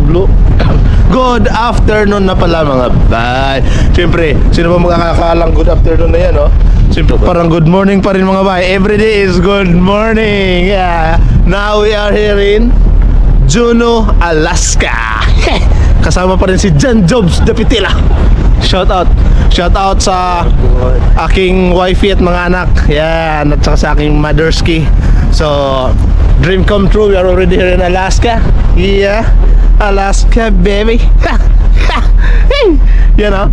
blue. Good afternoon na pala mga bay. Siyempre, sino ba magkakakalang good afternoon na yan, no? Siyempre, parang good morning pa rin mga bay. Every day is good morning. Yeah. Now we are here in Juneau, Alaska. Kasama pa rin si John Jobs Dapitila. Shout out sa aking wifey at mga anak. Yan, at saka sa aking motherski. So, dream come true. We are already here in Alaska. Yeah, Alaska baby. Yan o.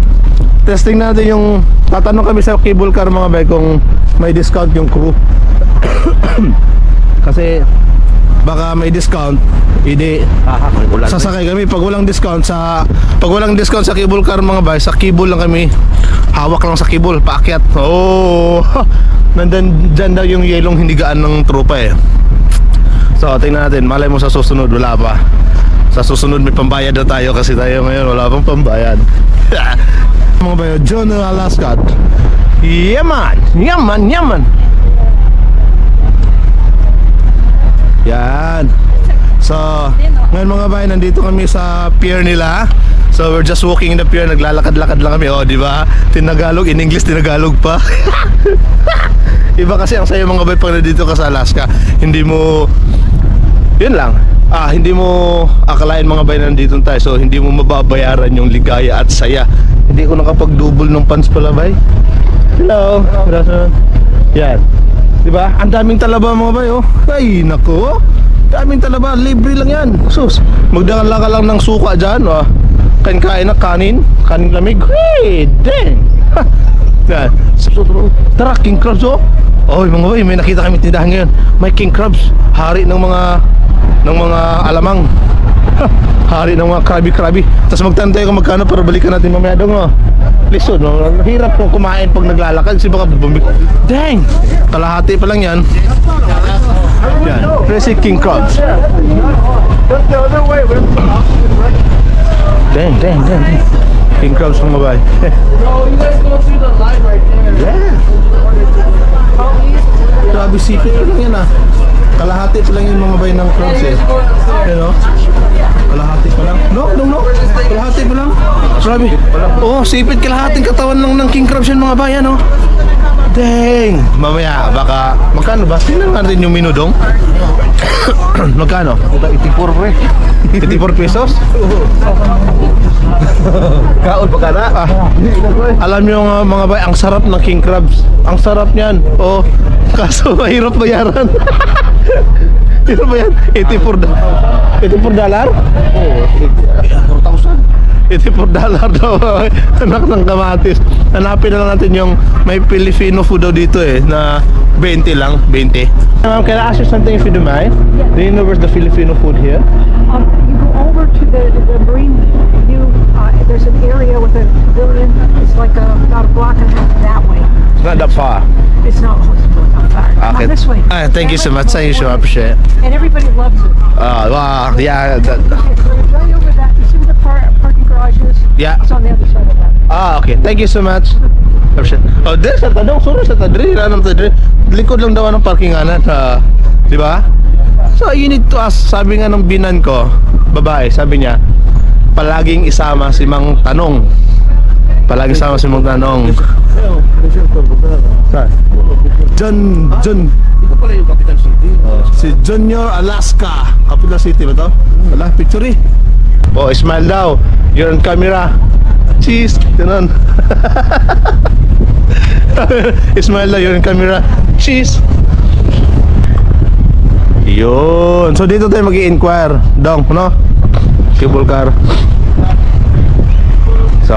Testing natin yung, tatanong kami sa cable car mga bay kung may discount yung crew. Kasi baka may discount, hindi sasakay kami. Pag walang discount sa cable car mga bay, sa cable lang kami, hawak lang sa cable, paakyat. Oh, nandan dyan daw yung yelong hinigaan ng tropa eh. So tingnan natin, malay mo sa susunod wala pa. Sa susunod may pambayad na tayo kasi tayo ngayon wala pang pambayad. Mga bayo, Juneau, Alaska. Yaman, yaman, yaman. Yan. So, ngayon mga bayan, nandito kami sa pier nila. So, we're just walking in the pier. Naglalakad-lakad lang kami. Oh, di ba? Tinagalog, in English, tinagalog pa. Iba kasi ang sayo mga bayan pag nandito ka sa Alaska. Hindi mo, yun lang. Hindi mo akalain mga bayan nandito tayo. So, hindi mo mababayaran yung ligaya at saya. Hindi ko nakapag-double ng pants pala, bay. Hello. Good afternoon. Yan. Diba? Ang daming talaba mga bay, oh. Ay, nako. Daming talaba. Libre lang yan. Sus. Magdala ka lang ng suka dyan, oh. Kain-kain na kanin. Kanin lamig. Hey, dang. Yan. Tara, king crabs, oh. Oh, mga bay, may nakita kami tindahan ngayon. May king crabs. Hari ng mga alamang. Hari ng mga krabi-krabi. Tapos magtantay kung magkano para balikan natin mamaya dong, oh. Lisod, no? Hirap kung kumain pag naglalakad kasi baka dang! Kalahati pa lang yan. Yan, Crazy King Crabs. Dang. King Crabs mga bay. Yeah. Grabe, sipit pa lang yan, ah. Kalahati pa lang yung mga bay ng crabs, eh. You know? Kalahati pa lang. No. Kalahati pa lang. Grabe. Oh, sipit kalahating katawan ng king crabs yan mga bayan, oh. Dang. Mamaya, baka, magkano ba? Tingnan natin yung menu dong. Magkano? 84 pre. 84 pesos? Kaon pa ka na? Alam nyo mga bay, ang sarap ng king crabs. Ang sarap niyan. Oh, kaso mahirap bayaran. Ito ba yan? $84? Oo, $4,000 daw. Anak ng kamatis. Hanapin na lang natin yung may Filipino food daw dito eh, na 20 lang, 20. Ma'am, can I ask you something if you don't mind? Yes. Do you know where's the Filipino food here? You go over to the marine view. There's an area with a pavilion. It's like about a block and a half that way. It's not that far. It's not far. Okay. This way. Thank you so much. Thank you so much. Appreciate it. And everybody loves it. Wow, yeah. Right over that. You see where the parking garage is? Yeah. It's on the other side of that. Okay. Thank you so much. Appreciate it. Oh, there's sa tadong. Sorry sa tadri. Ranam tadri. Likod lang daw ng parkinganan. Di ba? So, you need to ask. Sabi nga ng binan ko, babae, sabi niya, palaging isama si Mang Tanong. Palaging isama si Mang Tanong. John. Ito pala yung Capital City. Si Junior Alaska. Capital City ba to? Wala, picture eh. Oh, smile daw. You're on camera. Cheese. Ganun. Smile daw, you're on camera. Cheese. Yun. So dito tayo mag-i-inquire. Dong, no? Cable car. So,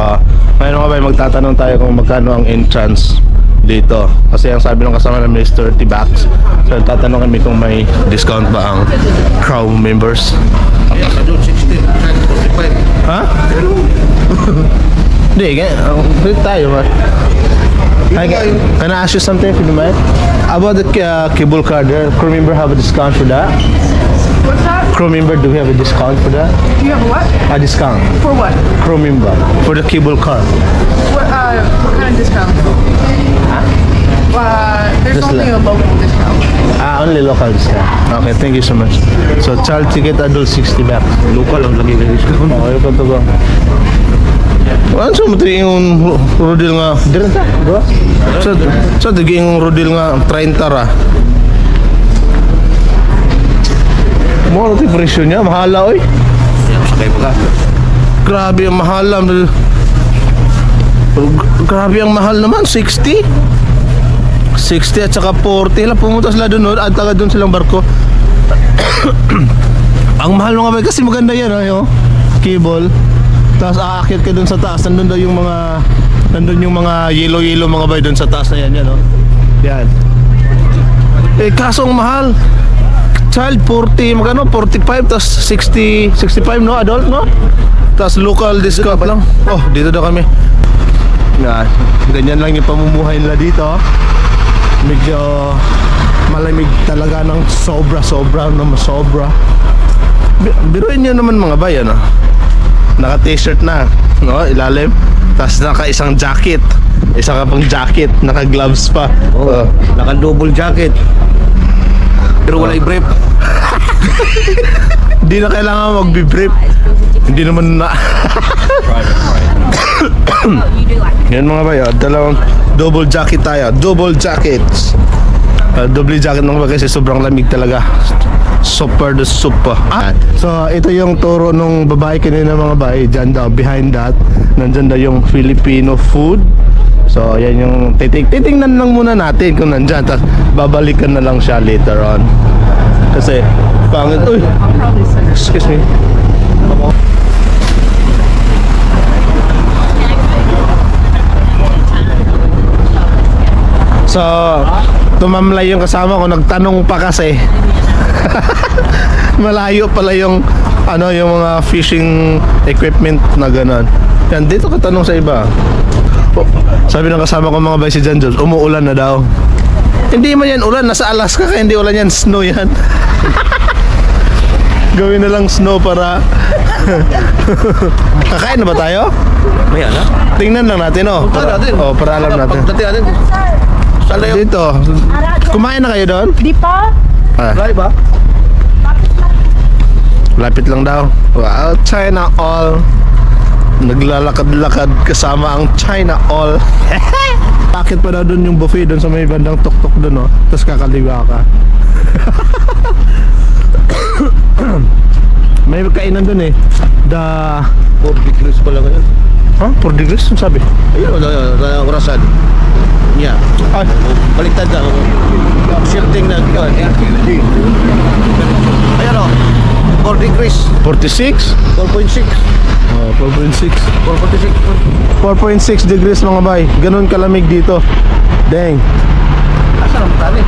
ngayon mga bay, magtatanong tayo kung magkano ang entrance dito. Kasi ang sabi ng kasama namin is 30 bucks. So, tatanong kami kung may discount ba ang Crow members. Ha? Hindi, ganyan tayo ba? Can I ask you something if you don't mind? About the cable car there, crew member have a discount for that? What's that? Crew member, do we have a discount for that? Do you have a what? A discount. For what? Crew member. For the cable car. What kind of discount? Huh? There's Just only like- about discount. Only local discount. Okay, thank you so much. So, child ticket adult 60 baht. Local ang lagi ng discount. Okay, ito to go. Ano sa mati yung rodil nga? Diyan ta, bro? Sa digi yung rodil nga 30 ra. Mo ti presyo niya, mahala oy. Sakay pa ka. Grabe ang mahal. Grabe ang mahal naman, 60. 60 at saka 40. Hala, pumunta sila doon at taga doon silang barko. Ang mahal mga bay kasi maganda yan, oh. Cable. Tapos aakyat ka doon sa taas. Nandun yung mga yellow mga bay doon sa taas na yan, oh. Yan. Eh kaso ang mahal. Child 40, magkano? 45 tapos 60, 65 no, adult no? Tapos local discount lang. Oh, dito daw kami. Yan. Ganyan lang yung pamumuhay nila dito. Medyo malamig talaga ng sobra na masobra. Biruin nyo naman mga bay, ano? Naka t-shirt na, no? Ilalim. Tapos naka isang jacket. Isa ka pang jacket, naka gloves pa. Oh, naka double jacket. Pero wala i-brief. Hindi na kailangan magbi-brief. Hindi naman na. Yan mga bay, dalawang double jacket tayo. Double jackets. Double jacket mga bay kasi sobrang lamig talaga. Super the super. So ito yung turo nung babae kanina mga bay. Diyan daw, behind that, nandyan daw yung Filipino food. So yan yung titingnan lang muna natin kung nandyan. Tapos babalikan na lang siya later on. Kasi pangit. Uy, excuse me. So tumamlay yung kasama ko, nagtanong pa kasi. Malayo pala yung yung mga fishing equipment na gano'n. Yan, dito ka tanong sa iba. Sabi ng kasama ko mga bay si John Jones, umuulan na daw. Hindi man yan ulan, nasa Alaska kaya hindi ulan yan, snow yan. Gawin na lang snow para kakain na ba tayo? May ano? Tingnan lang natin, oh. Punta natin. Oh, para alam natin. Pagdating natin. Saan na yun? Dito. Kumain na kayo doon? Di pa? Right ba? Lapit lang daw. Wow, China all. Naglalakad-lakad kasama ang China all. Bakit pa daw doon yung buffet doon sa may bandang tuktok doon, oh. Tapos kakaliwa ka. May kainan doon eh. 4 degrees pala ngayon. Huh? 4 degrees? Ano sabi? Ayun, orasan. Yeah. Ay, Baliktad na. Shifting na. Ayan o. 4 degrees. 46? 4.6. Oh, 4.6. 4.6. 4.6 degrees mga bay. Ganun kalamig dito. Dang. Asan ang tali?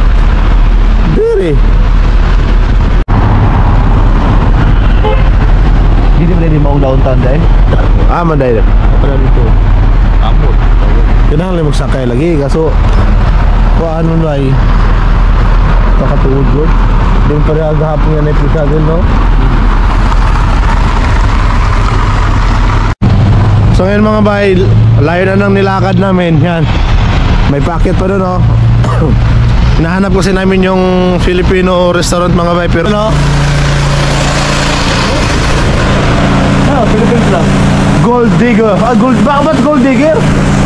Diri. Hindi ba rin maong downtown dahil? Manday. Wala dito. Amot. Kailangan lang magsakay lagi. Kaso, ano na eh. Pakatuod yun. Doon pa rin agahapon yan ay pisagin, no? So ngayon mga bay, layo na ng nilakad namin. Yan. May packet pa doon, oh. Hinahanap kasi namin yung Filipino restaurant mga bay. Pero ano? Philippines lang. Gold digger. Bakit gold digger?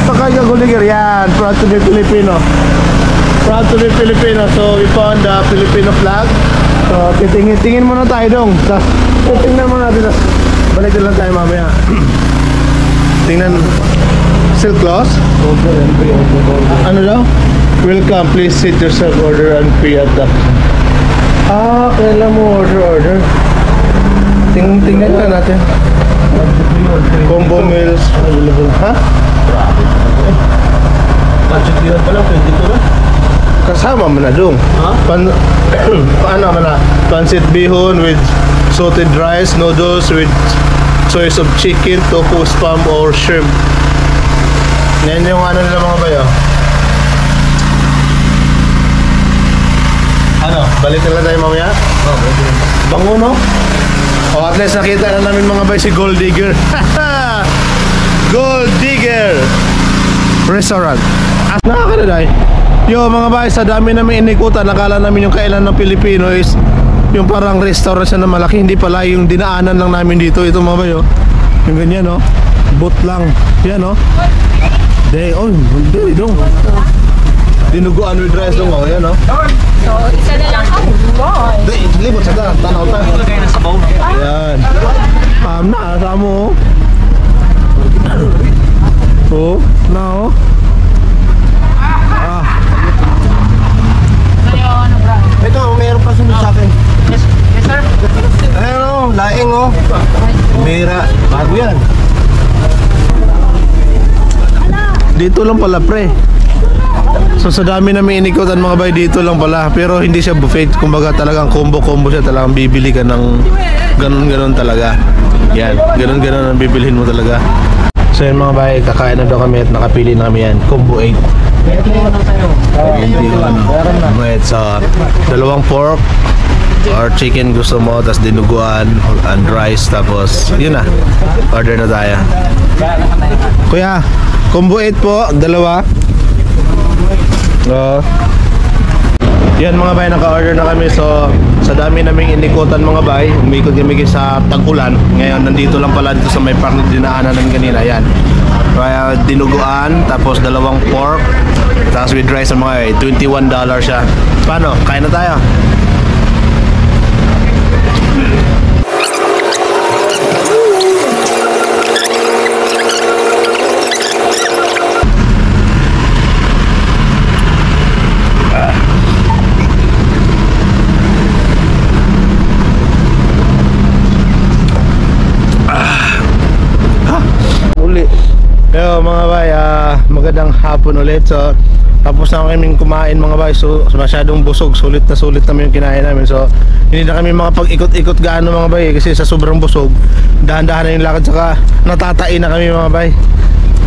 Saka yung gold digger. Yan. Proud to be Filipino. Proud to be Filipino. So we found the Filipino flag. So tingin muna tayo dong. Tapos tingnan muna natin. Tapos balik na lang tayo mamaya. Tingnan. Silk cloth? Ano daw? Welcome. Please sit yourself. Order and pay at the... kailan mo order. Tingnan na natin. Combo meals available. Ha? Budget yun pala, 22 na. Kasama mo na dong. Ha? Paano mo na? Pancit bihon with salted rice, noodles with choice of chicken, tofu, spam, or shrimp. Yan yung ano nila mga bayo. Ano? Balik na lang tayo mamaya? Bango, no? O at least nakita na namin mga bay si Gold Digger. Gold Digger Restaurant. Nakakaraday. Yo mga bay, sa dami namin inikutan, nakala namin yung kailan ng Pilipino is yung parang restaurant siya na malaki. Hindi pala, yung dinaanan lang namin dito. Ito mga bay, oh. Yung ganyan, oh. Boat lang. Yan, oh. Hindi dong. Dinuguan with rice dong, oh. Yan, oh. So, isa na lang ako. Libot sa daan, tanaw tayo. Yan. Nasa mo, oh. Oh, na, oh. Ito, mayroon pa sunod sa akin. Yes, sir. Ayun o, laing o. Mira, bago yan. Dito lang pala pre. So sa dami namin inikutan mga bay, dito lang pala. Pero hindi siya buffet, kumbaga talagang combo siya. Talagang bibili ka ng ganun talaga. Yan, ganun ang bibilhin mo talaga. So yun mga bay, kakain na daw kami at nakapili na kami yan. Combo 8. Wait, so dalawang pork or chicken gusto mo, tapos dinuguan and rice, tapos yun na, order na tayo. Kuya, combo 8 po, dalawa. Yan mga bay, naka-order na kami. So sa dami naming inikutan mga bay, umikot kami sa tag-ulan. Ngayon nandito lang pala dito sa may park na dinaanan namin kanina. Yan, kaya dinuguan, tapos dalawang pork, tapos with rice ang mga $21 siya. Paano? Kain na tayo. Yo mga bay, magandang hapon ulit. So tapos na kaming kumain mga bay. So masyadong busog, sulit namin yung kinain namin. So hindi na kami makapag-ikot-ikot gaano mga bay, kasi sa sobrang busog dahan-dahan na yung lakad, saka natatain na kami mga bay.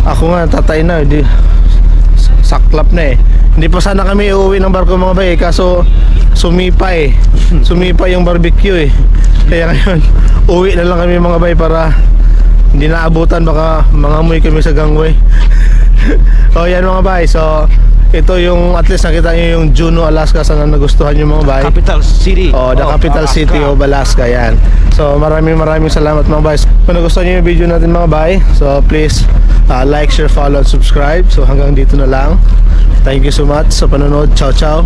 Ako nga natatain na, hindi saklap na eh. Hindi pa sana kami uuwi ng barko mga bay, kaso sumipa yung barbecue eh. Kaya ngayon uwi na lang kami mga bay para hindi naabutan, baka mangamoy kami sa gangway. O yan mga bay, so ito yung at least nakita nyo yung Juneau, Alaska. Sana nagustuhan nyo mga bay. Capital City. Oh, the capital Alaska. city of Alaska, yan. So maraming salamat mga bay. Kung nagustuhan nyo yung video natin mga bay, so please like, share, follow, and subscribe. So hanggang dito na lang. Thank you so much sa panonood. Ciao ciao.